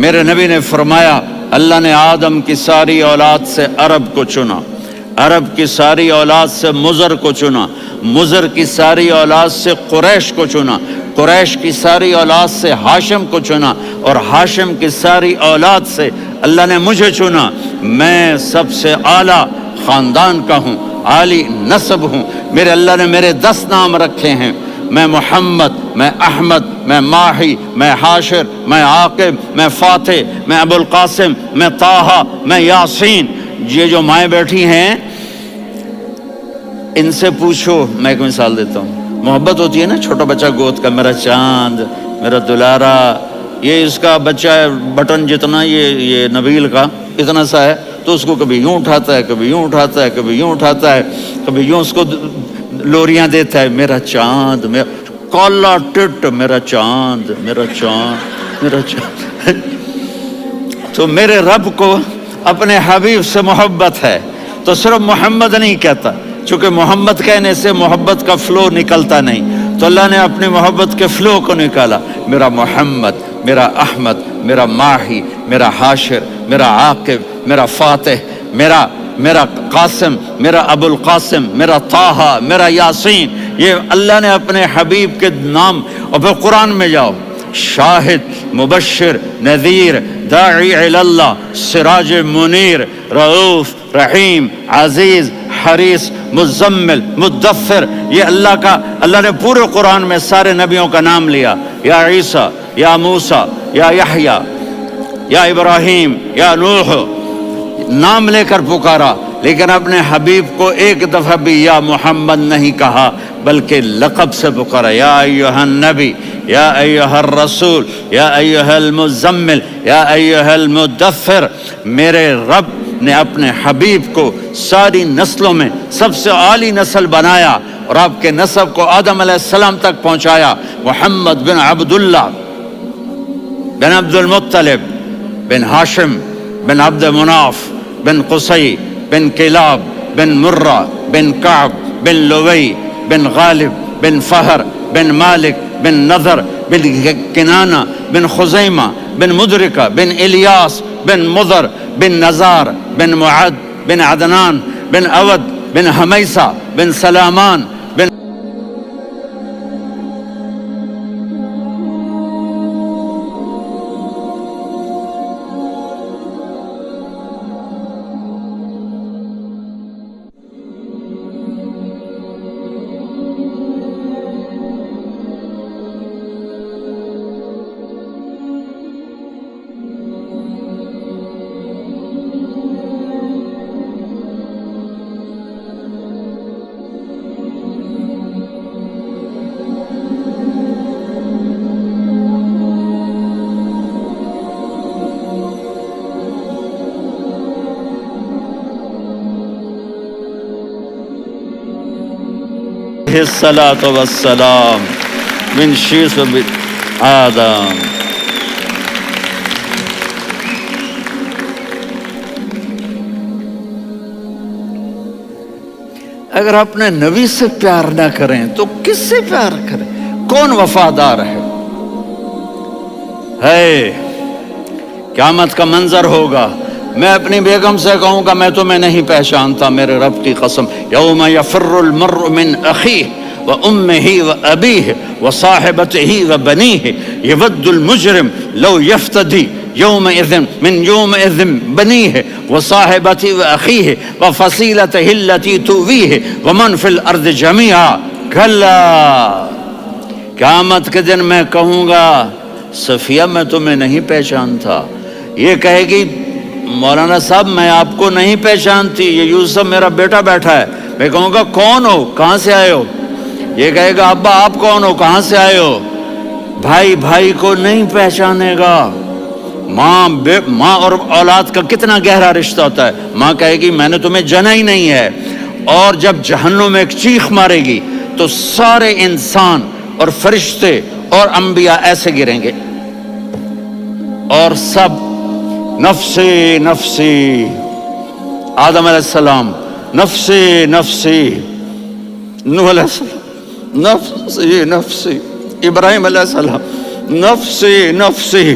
میرے نبی نے فرمایا اللہ نے آدم کی ساری اولاد سے عرب کو چنا، عرب کی ساری اولاد سے مضر کو چنا، مضر کی ساری اولاد سے قریش کو چنا، قریش کی ساری اولاد سے ہاشم کو چنا، اور ہاشم کی ساری اولاد سے اللہ نے مجھے چنا۔ میں سب سے اعلیٰ خاندان کا ہوں، عالی نسب ہوں، میرے اللہ نے میرے 10 نام رکھے ہیں، میں محمد، میں احمد، میں ماہی، میں حاشر، میں عاقب، میں فاتح، میں ابو القاسم، میں طٰہٰ، میں یاسین۔ یہ جو مائیں بیٹھی ہیں ان سے پوچھو، میں ایک مثال دیتا ہوں، محبت ہوتی ہے نا چھوٹا بچہ گود کا، میرا چاند، میرا دلارا، یہ اس کا بچہ بٹن جتنا یہ نبیل کا اتنا سا ہے، تو اس کو کبھی یوں اٹھاتا ہے، کبھی یوں اٹھاتا ہے، کبھی یوں اٹھاتا ہے، کبھی یوں اس کو لوریاں دیتا ہے، میرا چاند، میرا کالا ٹٹ، میرا چاند، میرا چاند، میرا چاند۔ تو میرے رب کو اپنے حبیب سے محبت ہے، تو صرف محمد نہیں کہتا، چونکہ محمد کہنے سے محبت کا فلو نکلتا نہیں، تو اللہ نے اپنی محبت کے فلو کو نکالا، میرا محمد، میرا احمد، میرا ماہی، میرا حاشر، میرا عاقب، میرا فاتح، میرا قاسم، میرا ابو القاسم، میرا طٰہٰ، میرا یاسین، یہ اللہ نے اپنے حبیب کے نام۔ اور پھر قرآن میں جاؤ، شاہد، مبشر، نذیر، داعی الی اللہ، سراج منیر، رؤوف، رحیم، عزیز، حریص، مزمل، مدثر، یہ اللہ نے پورے قرآن میں سارے نبیوں کا نام لیا، یا عیسیٰ، یا موسیٰ، یا یحییٰ، یا ابراہیم، یا نوح، نام لے کر پکارا، لیکن اپنے حبیب کو ایک دفعہ بھی یا محمد نہیں کہا، بلکہ لقب سے پکارا، یا ایھا النبی، یا ایھا الرسول، یا ایھا المزمل، یا ایھا المدثر۔ میرے رب نے اپنے حبیب کو ساری نسلوں میں سب سے عالی نسل بنایا، اور آپ کے نسب کو آدم علیہ السلام تک پہنچایا، محمد بن عبداللہ بن عبد المطلب بن ہاشم بن عبد مناف بن قصی بن کلاب بن مرہ بن کعب بن لوی بن غالب بن فہر بن مالک بن نضر بن کنانہ بن خزیمہ بن مدرکہ بن الیاس بن مضر بن نزار بن معد بن عدنان بن اود بن حمیسہ بن سلامان بن الصلاة والسلام من شیث آدم۔ اگر اپنے نبی سے پیار نہ کریں تو کس سے پیار کریں؟ کون وفادار ہے؟ قیامت کا منظر ہوگا، میں اپنی بیگم سے کہوں گا میں تمہیں نہیں پہچانتا، میرے رب کی قسم، یوم یفر المرء من اخیہ وامہ وابیہ وصاحبتہ وبنیہ یود المجرم لو یفتدی یومئذ من یومئذ بنیہ وصاحبتہ واخیہ وفصیلتہ التی تؤویہ ومن فی الارض جمیعا۔ کلا، قیامت کے دن میں کہوں گا صفیہ میں تمہیں نہیں پہچانتا، یہ کہے گی مولانا صاحب میں آپ کو نہیں پہچانتی، یہ یوسف میرا بیٹا بیٹھا ہے۔ میں کہوں گا کون ہو، کہاں سے آئے ہو؟ یہ کہے گا ابا آپ کون ہو، کہاں سے آئے ہو؟ بھائی بھائی کو نہیں پہچانے گا۔ ماں اور اولاد کا کتنا گہرا رشتہ ہوتا ہے، ماں کہے گی میں نے تمہیں جنا ہی نہیں ہے، اور جب جہنم میں ایک چیخ مارے گی تو سارے انسان اور فرشتے اور انبیاء ایسے گریں گے، اور سب نفسی نفسی، آدم علیہ السلام نفسی نفسی، نوح علیہ السلام نفسی نفسی، ابراہیم علیہ السلام نفسی نفسی،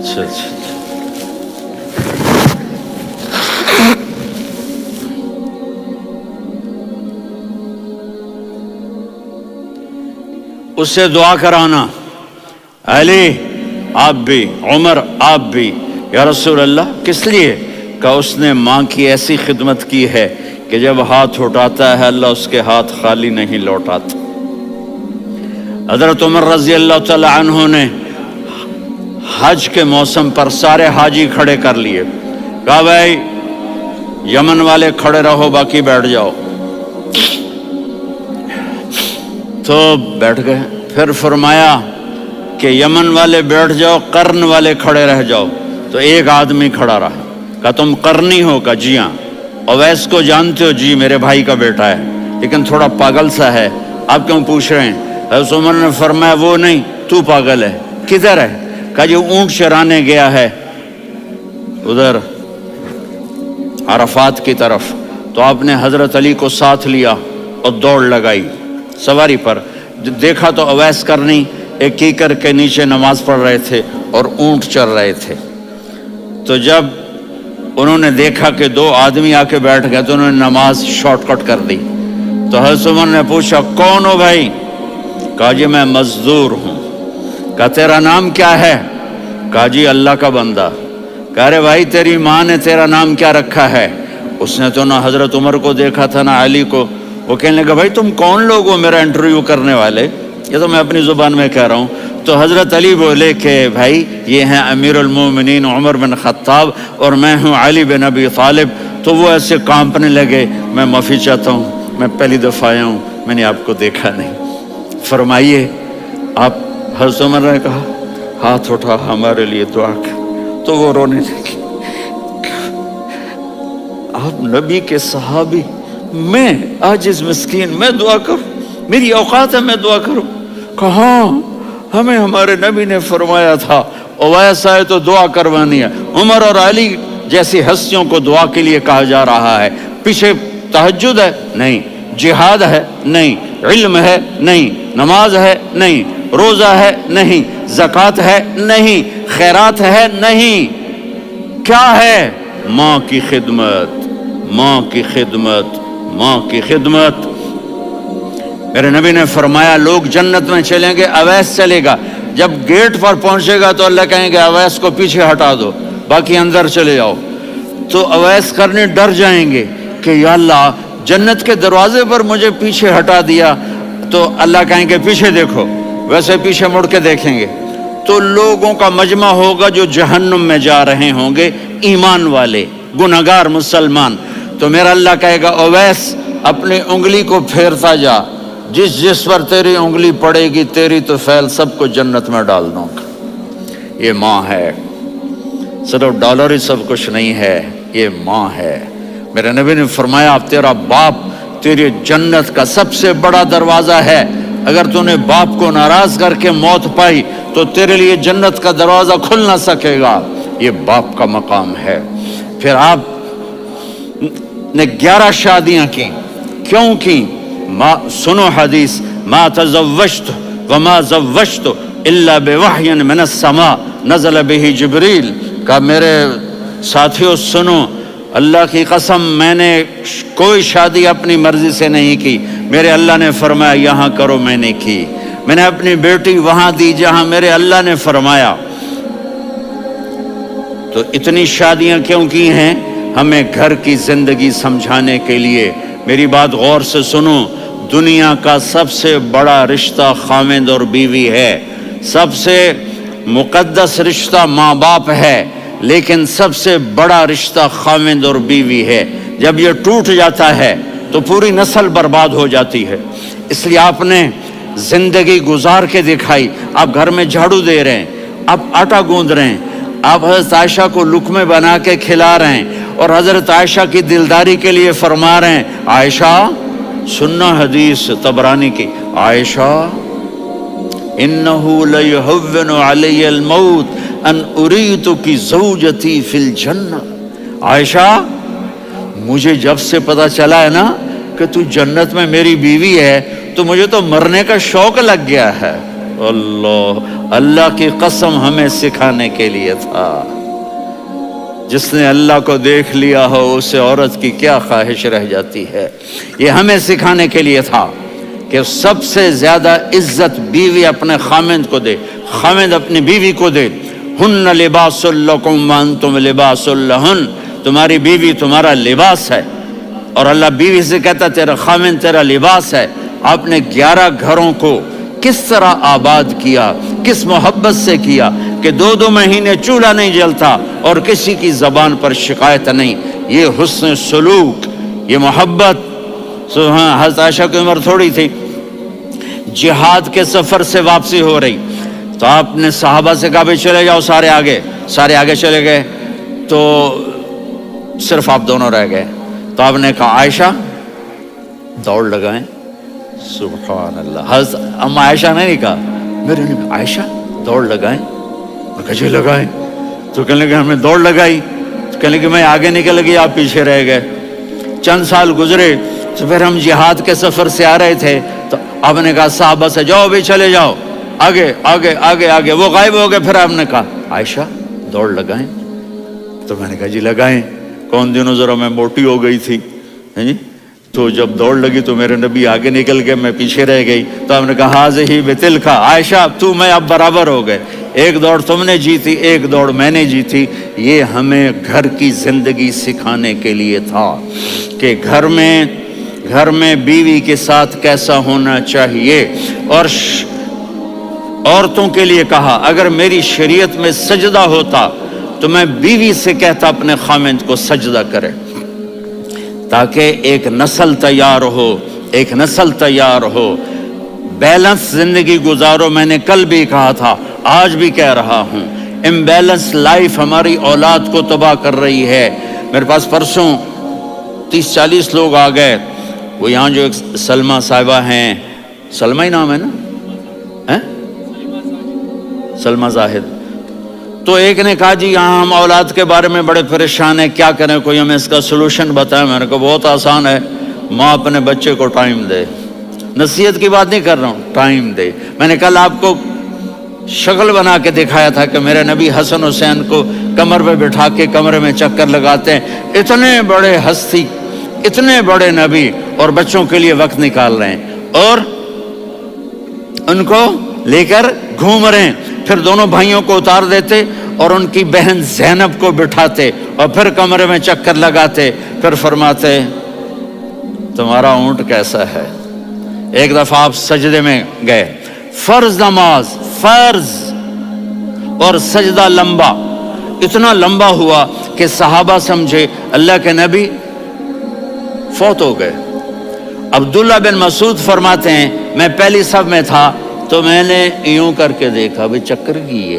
اچھا اچھا اس سے دعا کرانا، علی آپ بھی، عمر آپ بھی، یا رسول اللہ کس لیے؟ کہ اس نے ماں کی ایسی خدمت کی ہے کہ جب ہاتھ اٹھاتا ہے اللہ اس کے ہاتھ خالی نہیں لوٹاتا۔ حضرت عمر رضی اللہ تعالی عنہ نے حج کے موسم پر سارے حاجی کھڑے کر لیے، کہا بھائی یمن والے کھڑے رہو باقی بیٹھ جاؤ، تو بیٹھ گئے۔ پھر فرمایا کہ یمن والے بیٹھ جاؤ، قرن والے کھڑے رہ جاؤ، تو ایک آدمی کھڑا رہا، کہا تم قرنی ہو؟ کہا جی ہاں۔ اویس کو جانتے ہو؟ جی میرے بھائی کا بیٹا ہے لیکن تھوڑا پاگل سا ہے، آپ کیوں پوچھ رہے ہیں؟ حضرت عمر نے فرمایا وہ نہیں، تو پاگل ہے۔ کدھر ہے؟ کہا جی اونٹ چرانے گیا ہے ادھر عرفات کی طرف۔ تو آپ نے حضرت علی کو ساتھ لیا اور دوڑ لگائی سواری پر۔ دیکھا تو اویس کرنی ایک کیکر کے نیچے نماز پڑھ رہے تھے اور اونٹ چر رہے تھے۔ تو جب انہوں نے دیکھا کہ دو آدمی آ کے بیٹھ گئے تو انہوں نے نماز شارٹ کٹ کر دی۔ تو حضرت عمر نے پوچھا کون ہو بھائی؟ کہا جی میں مزدور ہوں۔ کہا تیرا نام کیا ہے؟ کہا جی اللہ کا بندہ۔ کہا رے بھائی تیری ماں نے تیرا نام کیا رکھا ہے؟ اس نے تو نہ حضرت عمر کو دیکھا تھا نہ علی کو۔ وہ کہنے لگا بھائی تم کون لوگ ہو میرا انٹرویو کرنے والے؟ یہ تو میں اپنی زبان میں کہہ رہا ہوں۔ تو حضرت علی بولے کہ بھائی یہ ہیں امیر المومنین عمر بن خطاب اور میں ہوں علی بن ابی طالب۔ تو وہ ایسے کانپنے لگے، میں معافی چاہتا ہوں، میں پہلی دفعہ آیا ہوں، میں نے آپ کو دیکھا نہیں، فرمائیے آپ۔ حضرت عمر نے کہا ہاتھ اٹھا ہمارے لیے دعا کر۔ تو وہ رونے لگے، آپ نبی کے صحابی، میں عاجز مسکین میں دعا کروں؟ میری اوقات ہے میں دعا کروں؟ کہاں، ہمیں ہمارے نبی نے فرمایا تھا اویس آئے تو دعا کروانی ہے۔ عمر اور علی جیسی ہستیوں کو دعا کے لیے کہا جا رہا ہے۔ پیچھے تہجد ہے؟ نہیں۔ جہاد ہے؟ نہیں۔ علم ہے؟ نہیں۔ نماز ہے؟ نہیں۔ روزہ ہے؟ نہیں۔ زکوٰۃ ہے؟ نہیں۔ خیرات ہے؟ نہیں۔ کیا ہے؟ ماں کی خدمت، ماں کی خدمت، ماں کی خدمت۔ میرے نبی نے فرمایا لوگ جنت میں چلیں گے، اویس چلے گا، جب گیٹ پر پہنچے گا تو اللہ کہیں گے اویس کو پیچھے ہٹا دو، باقی اندر چلے جاؤ۔ تو اویس کرنے ڈر جائیں گے کہ یا اللہ جنت کے دروازے پر مجھے پیچھے ہٹا دیا، تو اللہ کہیں گے پیچھے دیکھو، ویسے پیچھے مڑ کے دیکھیں گے تو لوگوں کا مجمع ہوگا جو جہنم میں جا رہے ہوں گے، ایمان والے، گنہگار مسلمان۔ تو میرا اللہ کہے گا اویس اپنی انگلی کو پھیرتا جا، جس جس پر تیری انگلی پڑے گی تیری تو فیل سب کو جنت میں ڈال دوں گا۔ یہ ماں ہے، صرف ڈالر ہی سب کچھ نہیں ہے، یہ ماں ہے۔ میرے نبی نے فرمایا اب تیرا باپ تیری جنت کا سب سے بڑا دروازہ ہے، اگر تو نے باپ کو ناراض کر کے موت پائی تو تیرے لیے جنت کا دروازہ کھل نہ سکے گا۔ یہ باپ کا مقام ہے۔ پھر آپ نے 11 شادیاں کی، کیوں کی؟ سنو حدیث، ما تزوجت وما زوجت الا بوحی من السماء نزل به جبریل۔ کہا میرے ساتھیوں سنو، اللہ کی قسم میں نے کوئی شادی اپنی مرضی سے نہیں کی، میرے اللہ نے فرمایا یہاں کرو، میں نے کی۔ میں نے اپنی بیٹی وہاں دی جہاں میرے اللہ نے فرمایا۔ تو اتنی شادیاں کیوں کی ہیں؟ ہمیں گھر کی زندگی سمجھانے کے لیے۔ میری بات غور سے سنو، دنیا کا سب سے بڑا رشتہ خاوند اور بیوی ہے، سب سے مقدس رشتہ ماں باپ ہے، لیکن سب سے بڑا رشتہ خاوند اور بیوی ہے۔ جب یہ ٹوٹ جاتا ہے تو پوری نسل برباد ہو جاتی ہے۔ اس لیے آپ نے زندگی گزار کے دکھائی۔ آپ گھر میں جھاڑو دے رہے ہیں، آپ آٹا گوندھ رہے ہیں، آپ حضرت عائشہ کو لقمے بنا کے کھلا رہے ہیں اور حضرت عائشہ کی دلداری کے لیے فرما رہے ہیں عائشہ سننا حدیث طبرانی کی، عائشہ انہو لیہون علی الموت ان اریتکی زوجتی فی الجنہ۔ عائشہ مجھے جب سے پتا چلا ہے نا کہ تو جنت میں میری بیوی ہے تو مجھے تو مرنے کا شوق لگ گیا ہے۔ اللہ کی قسم ہمیں سکھانے کے لیے تھا. جس نے اللہ کو دیکھ لیا ہو اسے عورت کی کیا خواہش رہ جاتی ہے. یہ ہمیں سکھانے کے لیے تھا کہ سب سے زیادہ عزت بیوی اپنے خامند کو دے، خامند اپنی بیوی کو دے. ہن لباس لکم وانتم لباس لہن، تمہاری بیوی تمہارا لباس ہے. اور اللہ بیوی سے کہتا تیرا خامند تیرا لباس ہے. آپ نے 11 گھروں کو کس طرح آباد کیا، کس محبت سے کیا کہ 2 مہینے چولہا نہیں جلتا اور کسی کی زبان پر شکایت نہیں. یہ حسن سلوک، یہ محبت. حضرت عائشہ کی عمر تھوڑی تھی، جہاد کے سفر سے واپسی ہو رہی تو آپ نے صحابہ سے کہا بھی چلے جاؤ سارے آگے چلے گئے تو صرف آپ دونوں رہ گئے. تو آپ نے کہا عائشہ دوڑ لگائیں. سبحان اللہ. حضرت اما عائشہ نے نہیں کہا، میرے نے کہا عائشہ دوڑ لگائیں. میں کہا جی لگائیں. تو کہنے لگے ہمیں دوڑ لگائی. تو کہنے لگے میں آگے نکل گئی آپ پیچھے رہ گئے. چند سال گزرے تو پھر ہم جہاد کے سفر سے آ رہے تھے تو آپ نے کہا صحابہ سے جاؤ بھی چلے جاؤ آگے آگے آگے آگے. وہ غائب ہو گئے. پھر آپ نے کہا عائشہ دوڑ لگائیں. تو میں نے کہا جی لگائیں. کون دنوں ذرا میں موٹی ہو گئی تھی جی، تو جب دوڑ لگی تو میرے نبی آگے نکل گئے، میں پیچھے رہ گئی. تو ہم نے کہا ہاذہ بتلک، عائشہ تو میں اب برابر ہو گئے. ایک دوڑ تم نے جیتی، ایک دوڑ میں نے جیتی. یہ ہمیں گھر کی زندگی سکھانے کے لیے تھا کہ گھر میں بیوی کے ساتھ کیسا ہونا چاہیے. اور عورتوں کے لیے کہا اگر میری شریعت میں سجدہ ہوتا تو میں بیوی سے کہتا اپنے خامند کو سجدہ کرے، تاکہ ایک نسل تیار ہو. بیلنس زندگی گزارو. میں نے کل بھی کہا تھا، آج بھی کہہ رہا ہوں، امبیلنس لائف ہماری اولاد کو تباہ کر رہی ہے. میرے پاس پرسوں 30-40 لوگ آ گئے. وہ یہاں جو ایک سلمہ صاحبہ ہیں، سلمہ ہی نام ہے نا، سلمہ زاہد. تو ایک نے کہا جی یہاں ہم اولاد کے بارے میں بڑے پریشان ہیں، کیا کریں، کوئی ہمیں اس کا سلوشن بتائیں. میں نے کہا بہت آسان ہے، ماں اپنے بچے کو ٹائم دے. نصیحت کی بات نہیں کر رہا ہوں، ٹائم دے. میں نے کل آپ کو شکل بنا کے دکھایا تھا کہ میرے نبی حسن حسین کو کمر پہ بٹھا کے کمرے میں چکر لگاتے ہیں. اتنے بڑے ہستی، اتنے بڑے نبی، اور بچوں کے لیے وقت نکال رہے ہیں اور ان کو لے کر گھوم رہے ہیں. پھر دونوں بھائیوں کو اتار دیتے اور ان کی بہن زینب کو بٹھاتے اور پھر کمرے میں چکر لگاتے. پھر فرماتے تمہارا اونٹ کیسا ہے. ایک دفعہ آپ سجدے میں گئے، فرض نماز، فرض، اور سجدہ لمبا، اتنا لمبا ہوا کہ صحابہ سمجھے اللہ کے نبی فوت ہو گئے. عبداللہ بن مسعود فرماتے ہیں میں پہلی صف میں تھا تو میں نے یوں کر کے دیکھا بھی چکر کیے،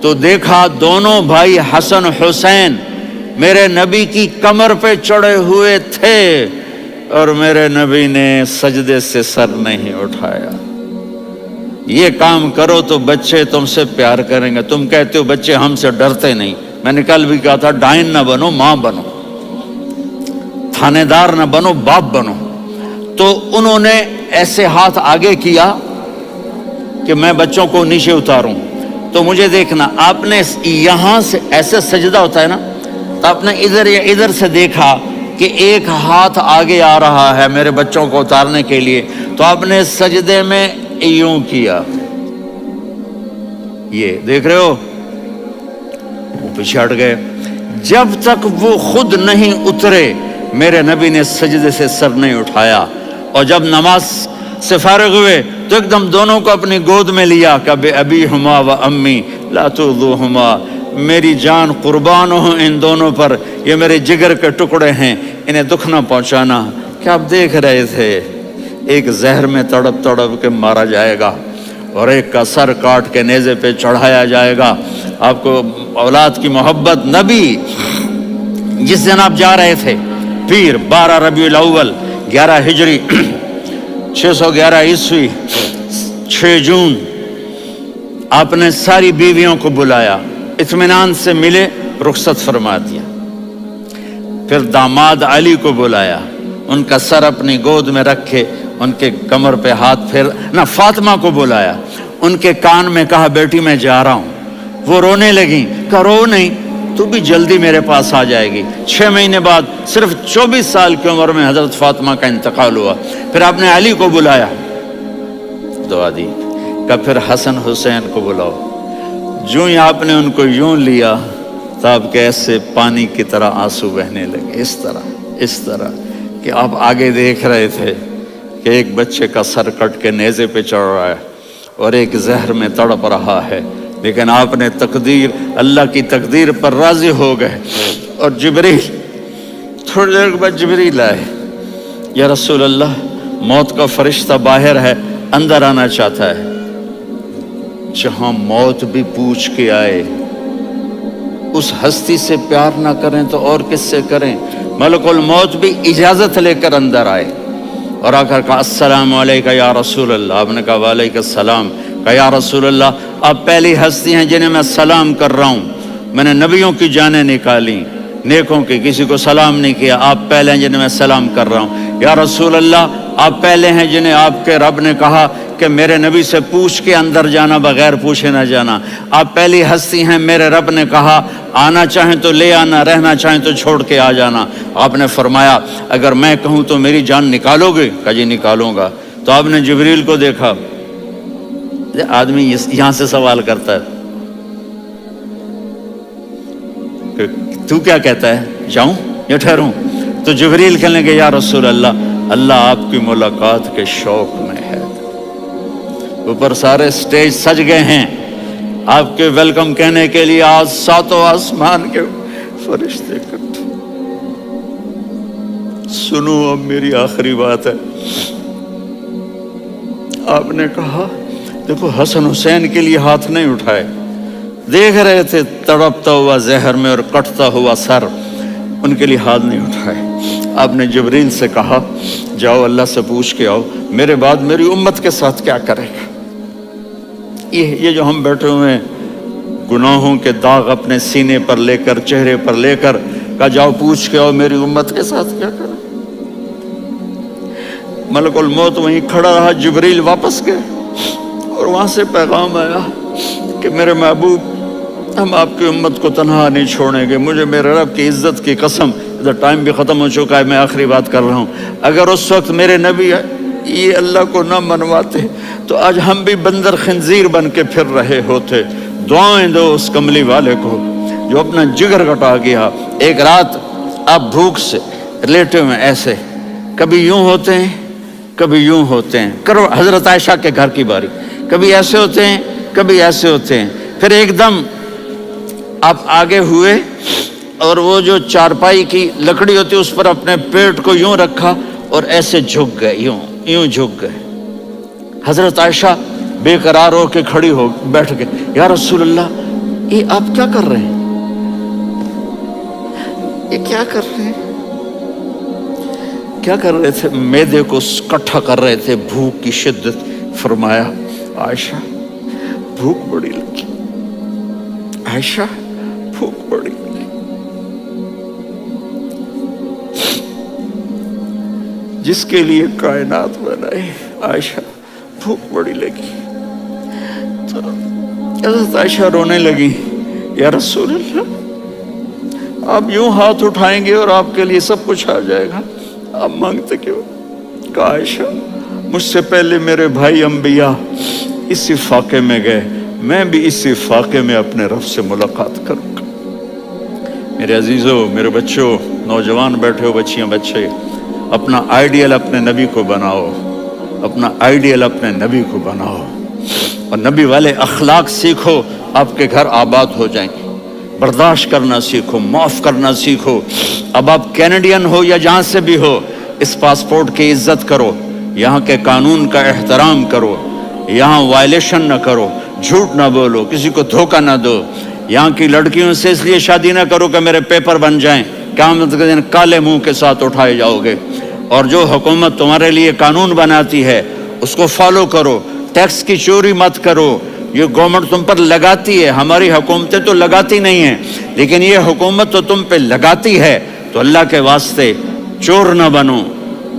تو دیکھا دونوں بھائی حسن حسین میرے نبی کی کمر پہ چڑھے ہوئے تھے اور میرے نبی نے سجدے سے سر نہیں اٹھایا. یہ کام کرو تو بچے تم سے پیار کریں گے. تم کہتے ہو بچے ہم سے ڈرتے نہیں. میں نے کل بھی کہا تھا ڈائن نہ بنو، ماں بنو، تھانے دار نہ بنو، باپ بنو. تو انہوں نے ایسے ہاتھ آگے کیا کہ میں بچوں کو نیچے اتاروں. تو مجھے دیکھنا، آپ نے یہاں سے ایسے سجدہ ہوتا ہے نا، تو آپ نے ادھر یا ادھر سے دیکھا کہ ایک ہاتھ آگے آ رہا ہے میرے بچوں کو اتارنے کے لیے، تو آپ نے سجدے میں یوں کیا. یہ دیکھ رہے ہو، وہ پیچھے ہٹ گئے. جب تک وہ خود نہیں اترے میرے نبی نے سجدے سے سر نہیں اٹھایا. اور جب نماز سے فارغ ہوئے تو ایک دم دونوں کو اپنی گود میں لیا کہ ابی ہما و امی لا تؤذوہما، میری جان قربان ہو ان دونوں پر، یہ میرے جگر کے ٹکڑے ہیں، انہیں دکھ نہ پہنچانا. کیا آپ دیکھ رہے تھے ایک زہر میں تڑپ تڑپ کے مارا جائے گا اور ایک کا سر کاٹ کے نیزے پہ چڑھایا جائے گا. آپ کو اولاد کی محبت. نبی جس دن آپ جا رہے تھے پیر 12 ربیع الاول 11 ہجری 611 عیسوی 6 جون، آپ نے ساری بیویوں کو بلایا، اطمینان سے ملے، رخصت فرما دیا. پھر داماد علی کو بلایا، ان کا سر اپنی گود میں رکھے ان کے کمر پہ ہاتھ پھیر نہ، فاطمہ کو بلایا، ان کے کان میں کہا بیٹی میں جا رہا ہوں۔ وہ رونے لگیں، کہا رو نہیں، تو بھی جلدی میرے پاس آ جائے گی۔ 6 مہینے بعد صرف 24 سال کی عمر میں حضرت فاطمہ کا انتقال ہوا۔ پھر آپ نے علی کو بلایا، دعا دی، کہ پھر حسن حسین کو بلاؤ۔ جو ہی آپ نے ان کو یوں لیا تو آپ کے ایسے پانی کی طرح آنسو بہنے لگے، اس طرح کہ آپ آگے دیکھ رہے تھے کہ ایک بچے کا سر کٹ کے نیزے پہ چڑھ رہا ہے اور ایک زہر میں تڑپ رہا ہے، لیکن آپ نے تقدیر، اللہ کی تقدیر پر راضی ہو گئے۔ اور جبریل، تھوڑی دیر کے بعد جبریل آئے، یا رسول اللہ موت کا فرشتہ باہر ہے، اندر آنا چاہتا ہے۔ جہاں موت بھی پوچھ کے آئے، اس ہستی سے پیار نہ کریں تو اور کس سے کریں؟ ملک الموت بھی اجازت لے کر اندر آئے اور آ کر کہا السلام علیکہ یا رسول اللہ۔ آپ نے کہا وعلیکم السلام۔ کہا یا رسول اللہ آپ پہلی ہستی ہیں جنہیں میں سلام کر رہا ہوں، میں نے نبیوں کی جانیں نکالی، نیکوں کی، کسی کو سلام نہیں کیا، آپ پہلے ہیں جنہیں میں سلام کر رہا ہوں۔ یا رسول اللہ آپ پہلے ہیں جنہیں آپ کے رب نے کہا کہ میرے نبی سے پوچھ کے اندر جانا، بغیر پوچھے نہ جانا۔ آپ پہلی ہستی ہیں، میرے رب نے کہا آنا چاہیں تو لے آنا، رہنا چاہیں تو چھوڑ کے آ جانا۔ آپ نے فرمایا اگر میں کہوں تو میری جان نکالو گے؟ کہا جی نکالوں گا۔ تو آپ نے جبریل کو دیکھا، آدمی یہاں سے سوال کرتا ہے کہ تو کیا کہتا ہے، جاؤں یا ٹھہروں؟ تو جبریل کہنے لگے یا رسول اللہ، اللہ آپ کی ملاقات کے شوق میں ہے۔ اوپر سارے سٹیج سج گئے ہیں آپ کے ویلکم کہنے کے لیے، آج 7 آسمان کے فرشتے اکٹھے۔ سنو اب میری آخری بات ہے۔ آپ نے کہا دیکھو حسن حسین کے لیے ہاتھ نہیں اٹھائے، دیکھ رہے تھے تڑپتا ہوا زہر میں اور کٹتا ہوا سر، ان کے لیے ہاتھ نہیں اٹھائے۔ آپ نے جبریل سے کہا جاؤ اللہ سے پوچھ کے آؤ میرے بعد میری امت کے ساتھ کیا کرے گا۔ یہ جو ہم بیٹھے ہوئے ہیں گناہوں کے داغ اپنے سینے پر لے کر، چہرے پر لے کر، کہا جاؤ پوچھ کے آؤ میری امت کے ساتھ کیا کرے۔ ملک الموت وہیں کھڑا رہا، جبریل واپس گئے اور وہاں سے پیغام آیا کہ میرے محبوب ہم آپ کی امت کو تنہا نہیں چھوڑیں گے، مجھے میرے رب کی عزت کی قسم، ادھر ٹائم بھی ختم ہو چکا ہے، میں آخری بات کر رہا ہوں، اگر اس وقت میرے نبی یہ اللہ کو نہ منواتے تو آج ہم بھی بندر خنزیر بن کے پھر رہے ہوتے۔ دعائیں دو اس کملی والے کو جو اپنا جگر کٹا گیا۔ ایک رات آپ بھوک سے لیٹے ہوئے ایسے، کبھی یوں ہوتے ہیں کبھی یوں ہوتے ہیں، کرو حضرت عائشہ کے گھر کی باری، کبھی ایسے ہوتے ہیں کبھی ایسے ہوتے ہیں، پھر ایک دم آپ آگے ہوئے اور وہ جو چارپائی کی لکڑی ہوتی اس پر اپنے پیٹ کو یوں رکھا اور ایسے جھک گئے، یوں جھک گئے۔ حضرت عائشہ بے قرار ہو کے کھڑی ہو بیٹھ گئے، یا رسول اللہ یہ آپ کیا کر رہے ہیں، یہ کیا کر رہے ہیں؟ کیا کر رہے تھے؟ معدے کو کٹھا کر رہے تھے، بھوک کی شدت۔ فرمایا عائشہ بھوک بڑی لگی، عائشہ بھوک بڑی لگی، جس کے لیے کائنات بنائی، عائشہ بھوک بڑی لگی۔ تو حضرت عائشہ رونے لگی، یا رسول اللہ آپ یوں ہاتھ اٹھائیں گے اور آپ کے لیے سب کچھ آ جائے گا، آپ مانگتے کیوں؟ کہا عائشہ مجھ سے پہلے میرے بھائی انبیاء اسی فاقے میں گئے، میں بھی اسی فاقے میں اپنے رب سے ملاقات کروں گا۔ میرے عزیزوں، میرے بچوں، نوجوان بیٹھے ہو، بچیاں بچے، اپنا آئیڈیل اپنے نبی کو بناؤ، اپنا آئیڈیل اپنے نبی کو بناؤ اور نبی والے اخلاق سیکھو، آپ کے گھر آباد ہو جائیں گے۔ برداشت کرنا سیکھو، معاف کرنا سیکھو۔ اب آپ کینیڈین ہو یا جہاں سے بھی ہو، اس پاسپورٹ کی عزت کرو، یہاں کے قانون کا احترام کرو، یہاں وائلیشن نہ کرو، جھوٹ نہ بولو، کسی کو دھوکہ نہ دو۔ یہاں کی لڑکیوں سے اس لیے شادی نہ کرو کہ میرے پیپر بن جائیں، قیامت کے دن کالے منہ کے ساتھ اٹھائے جاؤ گے۔ اور جو حکومت تمہارے لیے قانون بناتی ہے اس کو فالو کرو، ٹیکس کی چوری مت کرو۔ یہ گورنمنٹ تم پر لگاتی ہے، ہماری حکومتیں تو لگاتی نہیں ہیں، لیکن یہ حکومت تو تم پہ لگاتی ہے، تو اللہ کے واسطے چور نہ بنو،